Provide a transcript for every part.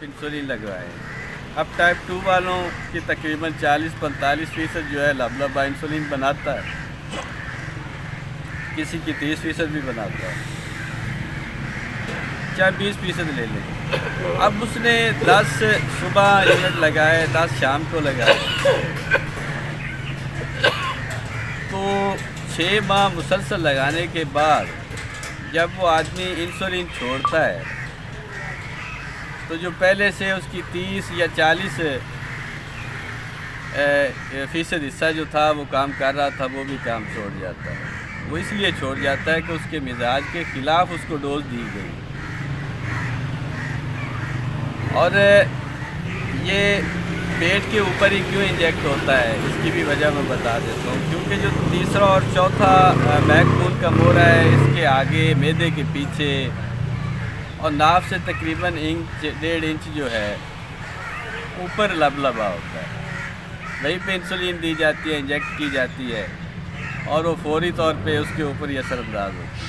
Insulin लगवाएं। अब type 2 वालों की तकरीबन 40-45% जो है लबलबा इंसुलिन बनाता है, किसी की 30% भी बनाता है, चाहे 20% ले लें। अब उसने 10 सुबह यूनिट लगाए, 10 शाम को लगाए, तो 6 माह मुसलसल लगाने के बाद जब वो आदमी इंसुलिन छोड़ता है तो जो पहले से उसकी 30 या 40 फीसद हिस्सा जो था वो काम कर रहा था, वो भी काम छोड़ जाता है। वो इसलिए छोड़ जाता है कि उसके मिजाज के ख़िलाफ़ उसको डोज दी गई। और ये पेट के ऊपर ही क्यों इंजेक्ट होता है, इसकी भी वजह मैं बता देता हूँ। क्योंकि जो तीसरा और चौथा बैकबोन का मोड़ा है, इसके आगे मैदे के पीछे और नाफ से तकरीबन 1.5 इंच जो है ऊपर लबलबा होता है, वहीं पे इंसुलिन दी जाती है, इंजेक्ट की जाती है और वो फौरी तौर पे उसके ऊपर ही असरअंदाज होती है।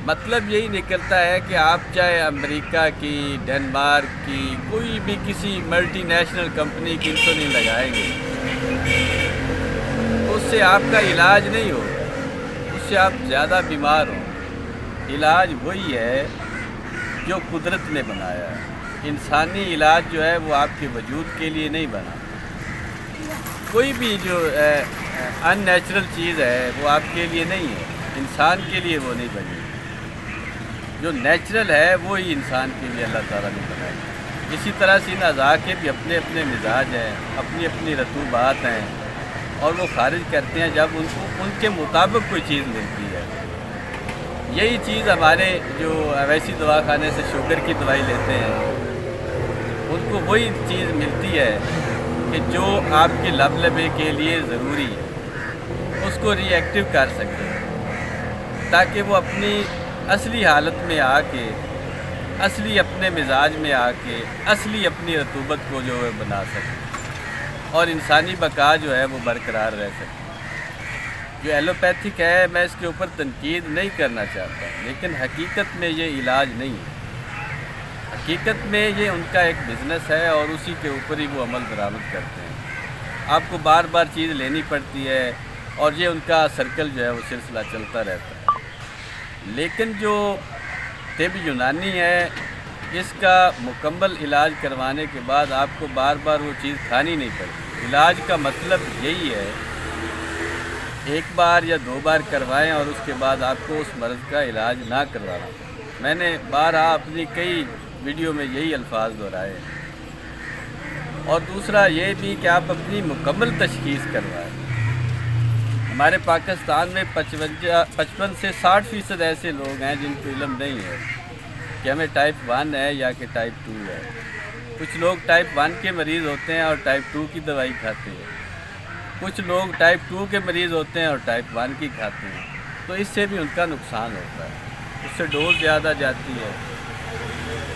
मतलब यही निकलता है कि आप चाहे अमेरिका की, डेनमार्क की, कोई भी किसी मल्टी नेशनल कंपनी की इंसुलिन लगाएंगे तो उससे आपका इलाज नहीं होगा, उससे आप ज़्यादा बीमार हो। इलाज वही है जो कुदरत ने बनाया है। इंसानी इलाज जो है वो आपके वजूद के लिए नहीं बना। कोई भी जो अननेचुरल चीज़ है वो आपके लिए नहीं है, इंसान के लिए वो नहीं बनी। जो नेचुरल है वो ही इंसान के लिए अल्लाह ताला ने बनाई। इसी तरह से इन अज़ा के भी अपने अपने मिजाज हैं, अपनी अपनी रतूबात हैं और वो खारिज करते हैं जब उनको उनके मुताबिक कोई चीज़ मिलती है। यही चीज़ हमारे जो अवैसी दवाखाने से शुगर की दवाई लेते हैं, उनको वही चीज़ मिलती है कि जो आपके लबलबे के लिए ज़रूरी है, उसको रिएक्टिव कर सकते हैं ताकि वो अपनी असली हालत में आके, असली अपने मिजाज में आके, असली अपनी रतूबत को जो है बना सके और इंसानी बका जो है वो बरकरार रह सके। जो एलोपैथिक है, मैं इसके ऊपर तनकीद नहीं करना चाहता, लेकिन हकीकत में ये इलाज नहीं है। हकीकत में ये उनका एक बिज़नेस है और उसी के ऊपर ही वो अमल दरामद करते हैं। आपको बार बार चीज़ लेनी पड़ती है और ये उनका सर्कल जो है वो सिलसिला चलता रहता है। लेकिन जो तिब यूनानी है, इसका मुकम्मल इलाज करवाने के बाद आपको बार बार वो चीज़ खानी नहीं पड़ती। इलाज का मतलब यही है, एक बार या 2 बार करवाएं और उसके बाद आपको उस मर्ज़ का इलाज ना करवाना। मैंने बारहा अपनी कई वीडियो में यही अल्फाज दोहराए। और दूसरा ये भी कि आप अपनी मुकम्मल तशख़ीस करवाएं। हमारे पाकिस्तान में 55 से 60% ऐसे लोग हैं जिनको इल्म नहीं है कि हमें टाइप 1 है या कि टाइप 2 है। कुछ लोग टाइप 1 के मरीज़ होते हैं और टाइप 2 की दवाई खाते हैं, कुछ लोग टाइप 2 के मरीज़ होते हैं और टाइप 1 की खाते हैं। तो इससे भी उनका नुकसान होता है, उससे डोज ज़्यादा जाती है।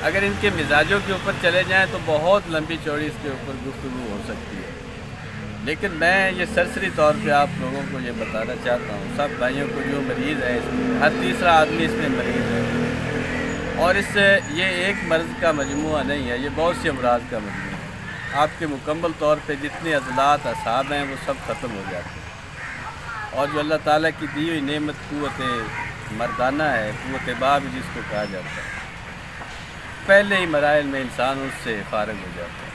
अगर इनके मिजाजों के ऊपर चले जाएं तो बहुत लंबी चौड़ी इसके ऊपर गुफ्तगू हो सकती है। लेकिन मैं ये सरसरी तौर पे आप लोगों को ये बताना चाहता हूँ, सब भाइयों को जो मरीज़ है, इसमें हर तीसरा आदमी इसमें मरीज़ है और इससे ये एक मर्ज़ का मजमूआ नहीं है, ये बहुत से अमराज का मजमूआ है। आपके मुकम्मल तौर पे जितने अज़लात असाब हैं वो सब ख़त्म हो जाते हैं। और जो अल्लाह ताला की दी हुई नेमत क़ुव्वत मर्दाना है, क़ुव्वत बाब जिसको कहा जाता है, पहले ही मराइल में इंसान उससे फ़ारिग हो जाता है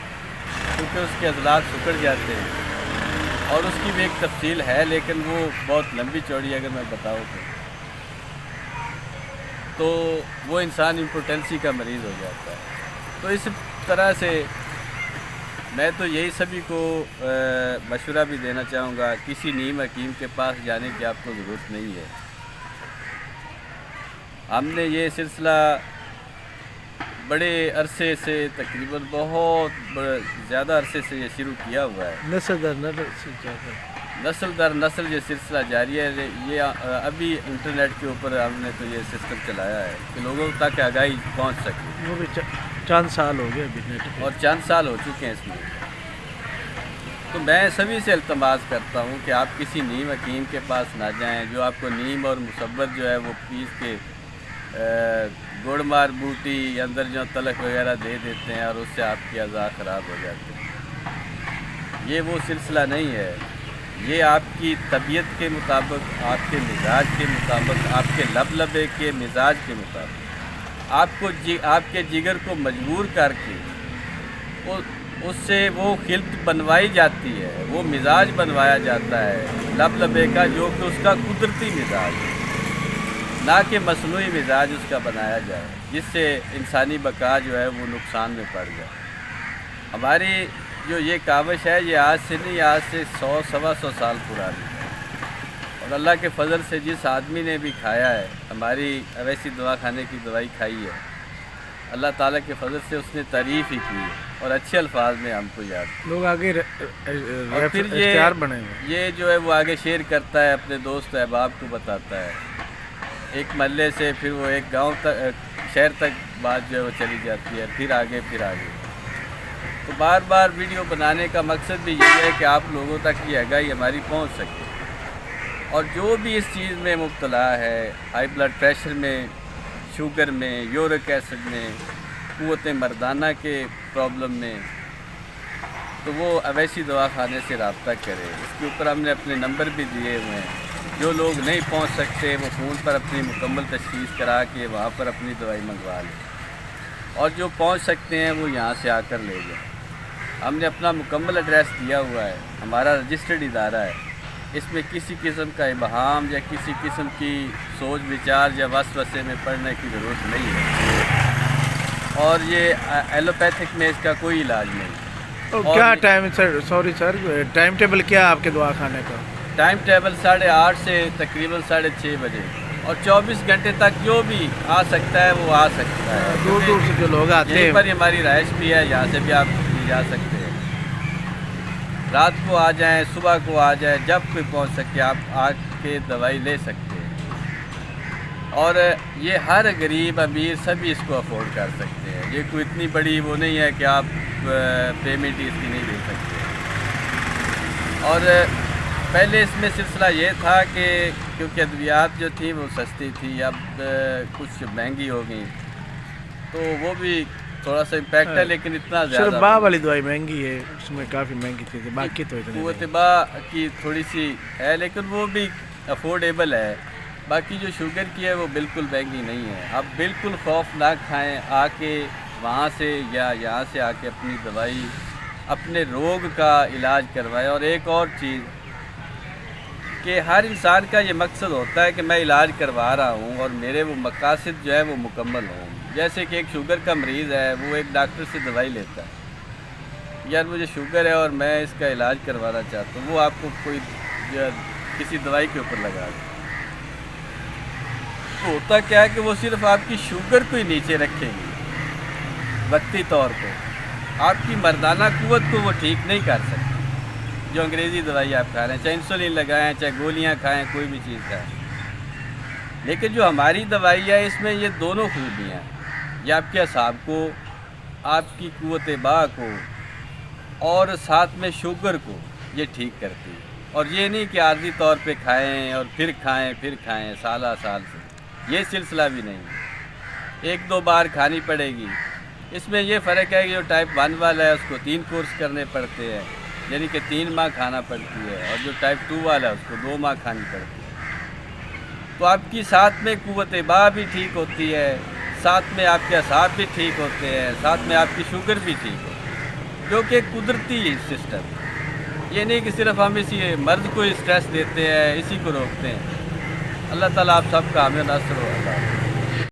क्योंकि उसके अज़लात सुकड़ जाते हैं। और उसकी भी एक तफसील है, लेकिन वो बहुत लंबी चौड़ी अगर मैं बताऊँ तो वो इंसान इम्पोटेंसी का मरीज़ हो जाता है। तो इस तरह से मैं तो यही सभी को मशवरा भी देना चाहूँगा, किसी नीम हकीम के पास जाने की आपको ज़रूरत नहीं है। हमने ये सिलसिला बड़े अरसे से, तकरीबन बहुत ज़्यादा अरसे से ये शुरू किया हुआ है। नस्ल दर नस्ल ये सिलसिला जारी है। ये अभी इंटरनेट के ऊपर हमने तो ये सिस्टम चलाया है कि लोगों तक आगाही पहुंच सके। वो भी चंद साल हो गए अभी नेट और चंद साल हो चुके हैं इसमें। तो मैं सभी से इल्तमास करता हूँ कि आप किसी नीम हकीम के पास ना जाएं जो आपको नीम और मुसब्बत जो है वो पीस के गुड़ मार बूटी अंदर जो तलक वगैरह दे देते हैं और उससे आपकी अज़ा ख़राब हो जाती है। ये वो सिलसिला नहीं है। ये आपकी तबीयत के मुताबिक, आपके मिजाज के मुताबिक, आपके लबलबे के मिजाज के मुताबिक आपके जिगर को मजबूर करके उससे वो खिल्त बनवाई जाती है, वो मिजाज बनवाया जाता है लबलबे का, जो कि उसका कुदरती मिजाज है, ना कि मसनूई मिजाज उसका बनाया जाए जिससे इंसानी बका जो है वो नुकसान में पड़ जाए। हमारी जो ये काविश है ये आज से नहीं, आज से 100-125 साल पुरानी है। और अल्लाह के फजल से जिस आदमी ने भी खाया है, हमारी अवैसी दवा खाने की दवाई खाई है, अल्लाह ताला के फजल से उसने तारीफ़ ही की है और अच्छे अल्फाज में हमको याद लोग आगे और फिर इख्तियार बने हुए। ये जो है वो आगे शेयर करता है, अपने दोस्त अहबाब को बताता है। एक महल्ले से फिर वो एक गांव तक, शहर तक बात जो है वो चली जाती है, फिर आगे। तो बार बार वीडियो बनाने का मकसद भी यही है कि आप लोगों तक ये आगाही हमारी पहुंच सके। और जो भी इस चीज़ में मुब्तला है, हाई ब्लड प्रेशर में, शुगर में, यूरिक एसिड में, क़ुव्वत मर्दाना के प्रॉब्लम में, तो वो अवैसी दवा खाने से रब्ता करे। इसके ऊपर हमने अपने नंबर भी दिए हुए हैं। जो लोग नहीं पहुंच सकते वो फ़ोन पर अपनी मुकम्मल तशख़ीस करा के वहाँ पर अपनी दवाई मंगवा लें, और जो पहुंच सकते हैं वो यहाँ से आकर ले जाएं। हमने अपना मुकम्मल एड्रेस दिया हुआ है, हमारा रजिस्टर्ड इदारा है। इसमें किसी किस्म का इबहाम या किसी किस्म की सोच विचार या वसवसे में पड़ने की ज़रूरत नहीं है। और ये एलोपैथिक में इसका कोई इलाज नहीं। तो क्या टाइम सर टाइम टेबल क्या आपके दवा खाने का? टाइम टेबल 8:30 से तकरीबन 6:30 बजे, और 24 घंटे तक जो भी आ सकता है वो आ सकता है। दूर दूर से जो लोग आते हैं, पर हमारी रहायश भी है, यहाँ से भी आप जा सकते हैं। रात को आ जाएं, सुबह को आ जाएं, जब कोई पहुँच सके आप आके दवाई ले सकते हैं। और ये हर गरीब अमीर सभी इसको अफोर्ड कर सकते हैं। ये कोई इतनी बड़ी वो नहीं है कि आप पेमेंट इसकी नहीं दे सकते। और पहले इसमें सिलसिला ये था कि क्योंकि अद्वियात जो थी वो सस्ती थी, अब कुछ महंगी हो गई, तो वो भी थोड़ा सा इम्पैक्ट है, लेकिन इतना ज़्यादा। सिर्फ बा वाली दवाई महंगी है, उसमें काफ़ी महंगी थी, बाकी तो इतनी क़ुव्वत बा की थोड़ी सी है, लेकिन वो भी अफोर्डेबल है। बाकी जो शुगर की है वो बिल्कुल महंगी नहीं है। आप बिल्कुल खौफ ना खाएँ, आके वहाँ से या यहाँ से आके अपनी दवाई, अपने रोग का इलाज करवाएं। और एक और चीज़ कि हर इंसान का ये मकसद होता है कि मैं इलाज करवा रहा हूँ और मेरे वो मकासद जो है वो मुकम्मल हों। जैसे कि एक शुगर का मरीज़ है, वो एक डॉक्टर से दवाई लेता है, यार मुझे शुगर है और मैं इसका इलाज करवाना चाहता हूँ, वो आपको कोई किसी दवाई के ऊपर लगा दे। तो होता क्या है कि वो सिर्फ आपकी शुगर को ही नीचे रखेंगे वक्ती तौर पर, आपकी मर्दाना कुव्वत को वो ठीक नहीं कर सकते। जो अंग्रेज़ी दवाई आप खा रहे हैं, चाहे इंसुलिन लगाएं, चाहे गोलियां खाएं, कोई भी चीज़ खाएं, लेकिन जो हमारी दवाई है इसमें ये दोनों खूबियाँ हैं। ये आपके असाब को, आपकी क़ुव्वत बा को, और साथ में शुगर को ये ठीक करती है। और ये नहीं कि आर्जी तौर पे खाएं और फिर खाएं साल से, ये सिलसिला भी नहीं। 1-2 बार खानी पड़ेगी। इसमें ये फ़र्क है कि जो टाइप 1 वाला है उसको 3 कोर्स करने पड़ते हैं, यानी कि 3 माह खाना पड़ती है, और जो टाइप 2 वाला है उसको 2 माह खानी पड़ती है। तो आपकी साथ में क़ुव्वत बा भी ठीक होती है, साथ में आपके असाब भी ठीक होते हैं, साथ में आपकी शुगर भी ठीक होती है, जो कि कुदरती सिस्टम है। ये नहीं कि सिर्फ हम इसी मर्ज़ को स्ट्रेस देते हैं, इसी को रोकते हैं। अल्लाह ताला आप सबका हमें नस्र हो।